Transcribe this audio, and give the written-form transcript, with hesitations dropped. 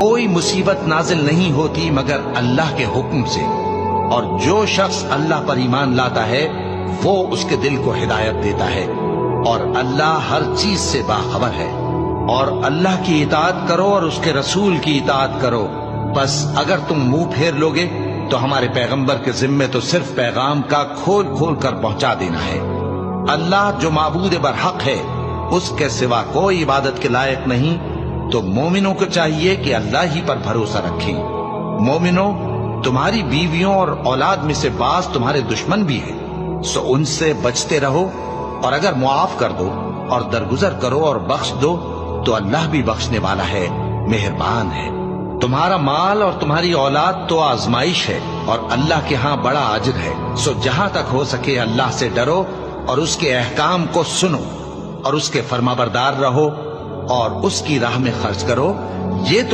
कोई मुसीबत नाजिल नहीं होती मगर अल्लाह के हुक्म से, और जो शख्स अल्लाह पर ईमान लाता है वो उसके दिल को हिदायत देता है, और अल्लाह हर चीज से बाखबर है। और अल्लाह की इताअत करो और उसके रसूल की इताअत करो। बस अगर तुम मुंह फेर लोगे तो हमारे पैगंबर के जिम्मे तो सिर्फ पैगाम का खोल खोल कर पहुंचा देना है। अल्लाह जो माबूद बरहक है, उसके सिवा कोई इबादत के लायक नहीं। तो मोमिनों को चाहिए कि अल्लाह ही पर भरोसा रखें। मोमिनों, तुम्हारी बीवियों और औलाद में से बाज तुम्हारे दुश्मन भी है, सो उनसे बचते रहो। और अगर मुआफ कर दो और दरगुजर करो और बख्श दो तो अल्लाह भी बख्शने वाला है, मेहरबान है। तुम्हारा माल और तुम्हारी औलाद तो आजमाइश है और अल्लाह के यहाँ बड़ा अजर है। सो जहां तक हो सके अल्लाह से डरो और उसके अहकाम को सुनो और उसके फरमाबरदार रहो और उसकी राह में खर्च करो। ये तो